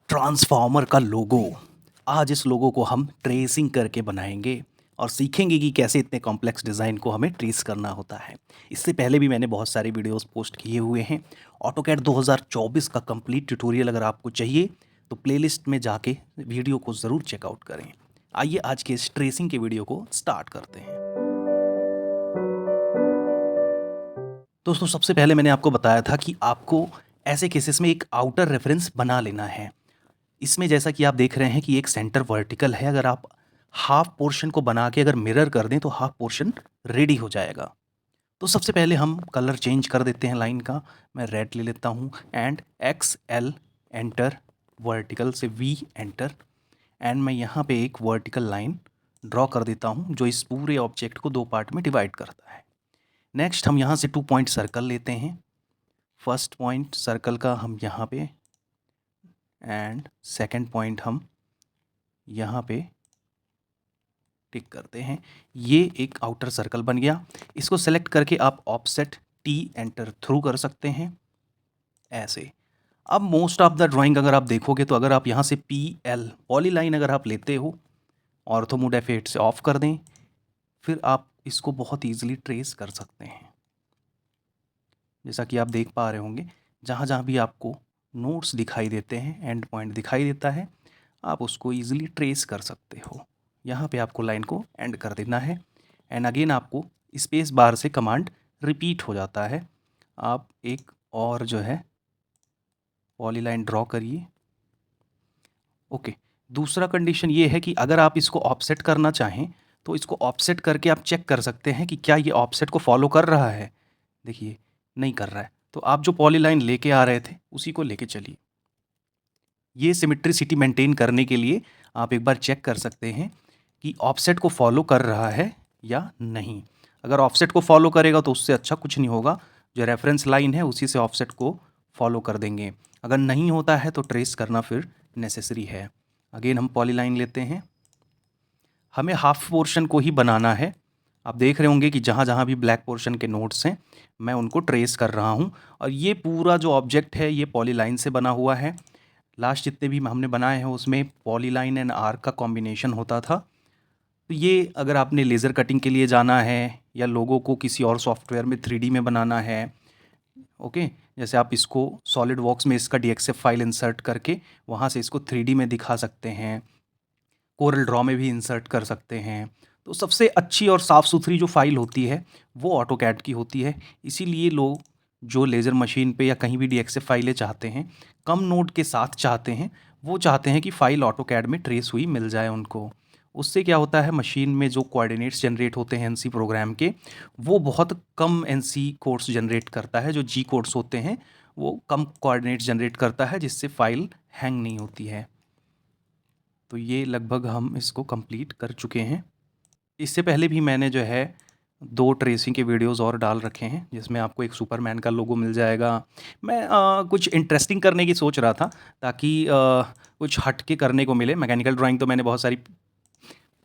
Transformer का लोगो। आज इस लोगो को हम ट्रेसिंग करके बनाएंगे और सीखेंगे कि कैसे इतने कॉम्प्लेक्स डिज़ाइन को हमें ट्रेस करना होता है। इससे पहले भी मैंने बहुत सारे वीडियोस पोस्ट किए हुए हैं। ऑटोकैड 2024 का कंप्लीट ट्यूटोरियल अगर आपको चाहिए तो प्लेलिस्ट में जाके वीडियो को ज़रूर चेकआउट करें। आइए आज के इस ट्रेसिंग के वीडियो को स्टार्ट करते हैं। दोस्तों, सबसे पहले मैंने आपको बताया था कि आपको ऐसे केसेस में एक आउटर रेफरेंस बना लेना है। इसमें जैसा कि आप देख रहे हैं कि एक सेंटर वर्टिकल है। अगर आप हाफ पोर्शन को बना के अगर मिरर कर दें तो हाफ पोर्शन रेडी हो जाएगा। तो सबसे पहले हम कलर चेंज कर देते हैं लाइन का। मैं रेड ले लेता हूँ and x L enter, vertical से वी एंटर, एंड मैं यहाँ पे एक वर्टिकल लाइन ड्रॉ कर देता हूँ जो इस पूरे ऑब्जेक्ट को दो पार्ट में डिवाइड करता है। नेक्स्ट हम यहाँ से 2 पॉइंट सर्कल लेते हैं। फर्स्ट पॉइंट सर्कल का हम यहाँ पे एंड सेकंड पॉइंट हम यहाँ पे टिक करते हैं। ये एक आउटर सर्कल बन गया। इसको सेलेक्ट करके आप ऑफसेट टी एंटर थ्रू कर सकते हैं ऐसे। अब मोस्ट ऑफ द ड्राइंग अगर आप देखोगे तो अगर आप यहाँ से पी एल पॉलीलाइन अगर आप लेते हो, ऑर्थो मोड F8 से ऑफ कर दें, फिर आप इसको बहुत ईजिली ट्रेस कर सकते हैं। जैसा कि आप देख पा रहे होंगे, जहाँ जहाँ भी आपको नोट्स दिखाई देते हैं, एंड पॉइंट दिखाई देता है, आप उसको ईजिली ट्रेस कर सकते हो। यहाँ पे आपको लाइन को एंड कर देना है एंड अगेन आपको स्पेस बार से कमांड रिपीट हो जाता है। आप एक और जो है पॉलीलाइन ड्रॉ करिए। ओके, दूसरा कंडीशन ये है कि अगर आप इसको ऑफसेट करना चाहें तो इसको ऑफसेट करके आप चेक कर सकते हैं कि क्या ये ऑफसेट को फॉलो कर रहा है। देखिए, नहीं कर रहा है, तो आप जो पॉलीलाइन लेके आ रहे थे उसी को लेके चलिए। ये सिमेट्रिसिटी मेंटेन करने के लिए आप एक बार चेक कर सकते हैं कि ऑफसेट को फॉलो कर रहा है या नहीं। अगर ऑफसेट को फॉलो करेगा तो उससे अच्छा कुछ नहीं होगा, जो रेफरेंस लाइन है उसी से ऑफसेट को फॉलो कर देंगे। अगर नहीं होता है तो ट्रेस करना फिर नेसेसरी है। अगेन हम पॉलीलाइन लेते हैं। हमें हाफ पोर्शन को ही बनाना है। आप देख रहे होंगे कि जहाँ जहाँ भी ब्लैक पोर्शन के नोट्स हैं मैं उनको ट्रेस कर रहा हूँ, और ये पूरा जो ऑब्जेक्ट है ये पॉलीलाइन से बना हुआ है। लास्ट जितने भी हमने बनाए हैं उसमें पॉलीलाइन एंड आर्क का कॉम्बिनेशन होता था। तो ये अगर आपने लेज़र कटिंग के लिए जाना है या लोगों को किसी और सॉफ्टवेयर में 3D में बनाना है, ओके, जैसे आप इसको सॉलिड वर्क्स में इसका DXF फाइल इंसर्ट करके वहाँ से इसको 3D में दिखा सकते हैं, कोरल ड्रॉ में भी इंसर्ट कर सकते हैं। तो सबसे अच्छी और साफ़ सुथरी जो फाइल होती है वो ऑटोकैड की होती है। इसीलिए लोग जो लेज़र मशीन पे या कहीं भी DXF फाइलें चाहते हैं, कम नोड के साथ चाहते हैं, वो चाहते हैं कि फ़ाइल ऑटोकैड में ट्रेस हुई मिल जाए उनको। उससे क्या होता है, मशीन में जो कोऑर्डिनेट्स जनरेट होते हैं एनसी प्रोग्राम के, वो बहुत कम एनसी कोड्स जनरेट करता है। जो जी कोड्स होते हैं वो कम कोऑर्डिनेट्स जनरेट करता है, जिससे फ़ाइल हैंग नहीं होती है। तो ये लगभग हम इसको कंप्लीट कर चुके हैं। इससे पहले भी मैंने जो है 2 ट्रेसिंग के वीडियोस और डाल रखे हैं जिसमें आपको एक सुपरमैन का लोगो मिल जाएगा। मैं कुछ इंटरेस्टिंग करने की सोच रहा था ताकि कुछ हट के करने को मिले। मैकेनिकल ड्राइंग तो मैंने बहुत सारी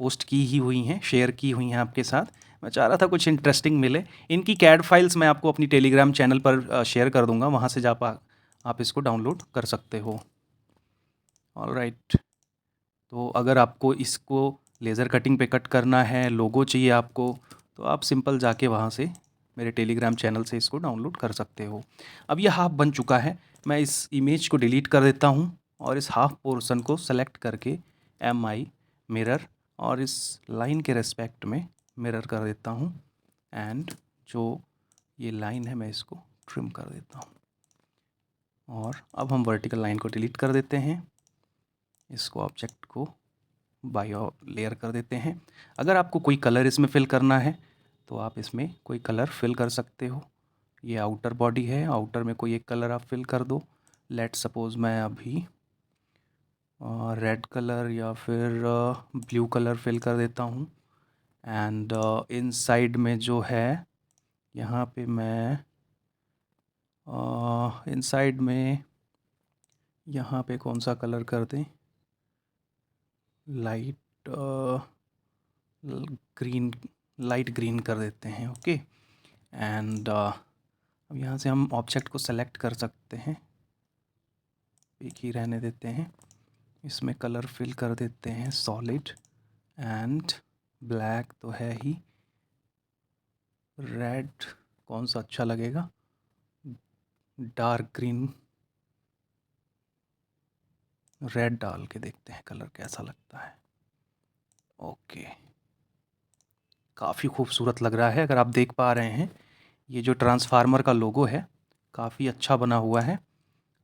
पोस्ट की ही हुई हैं, शेयर की हुई हैं आपके साथ। मैं चाह रहा था कुछ इंटरेस्टिंग मिले। इनकी कैड फाइल्स मैं आपको अपनी टेलीग्राम चैनल पर शेयर कर दूंगा, वहाँ से आप इसको डाउनलोड कर सकते हो। ऑलराइट, तो अगर आपको इसको लेज़र कटिंग पे कट करना है, लोगो चाहिए आपको, तो आप सिंपल जाके वहाँ से मेरे टेलीग्राम चैनल से इसको डाउनलोड कर सकते हो। अब ये हाफ बन चुका है। मैं इस इमेज को डिलीट कर देता हूँ और इस हाफ पोर्शन को सेलेक्ट करके MI मिरर और इस लाइन के रेस्पेक्ट में मिरर कर देता हूँ, एंड जो ये लाइन है मैं इसको ट्रिम कर देता हूँ। और अब हम वर्टिकल लाइन को डिलीट कर देते हैं। इसको ऑब्जेक्ट को बायो लेयर कर देते हैं। अगर आपको कोई कलर इसमें फिल करना है तो आप इसमें कोई कलर फिल कर सकते हो। ये आउटर बॉडी है, आउटर में कोई एक कलर आप फिल कर दो। लेट सपोज मैं अभी रेड कलर या फिर ब्लू कलर फिल कर देता हूँ। एंड इनसाइड में जो है यहाँ पे मैं इनसाइड में यहाँ पे कौन सा कलर कर दें, लाइट ग्रीन, लाइट ग्रीन कर देते हैं। ओके, एंड अब यहाँ से हम ऑब्जेक्ट को सेलेक्ट कर सकते हैं, एक ही रहने देते हैं। इसमें कलर फिल कर देते हैं सॉलिड एंड ब्लैक तो है ही, रेड कौन सा अच्छा लगेगा, डार्क ग्रीन, रेड डाल के देखते हैं कलर कैसा लगता है। ओके, काफ़ी खूबसूरत लग रहा है। अगर आप देख पा रहे हैं ये जो ट्रांसफार्मर का लोगो है काफ़ी अच्छा बना हुआ है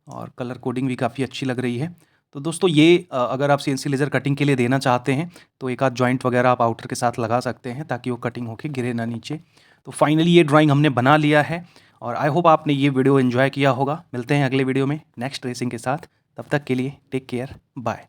और कलर कोडिंग भी काफ़ी अच्छी लग रही है। तो दोस्तों ये अगर आप सीएनसी लेज़र कटिंग के लिए देना चाहते हैं तो एक आध जॉइंट वगैरह आप आउटर के साथ लगा सकते हैं ताकि वो कटिंग होके गिरे ना नीचे। तो फाइनली ये ड्राइंग हमने बना लिया है और आई होप आपने ये वीडियो एंजॉय किया होगा। मिलते हैं अगले वीडियो में नेक्स्ट रेसिंग के साथ, तब तक के लिए टेक केयर, बाय।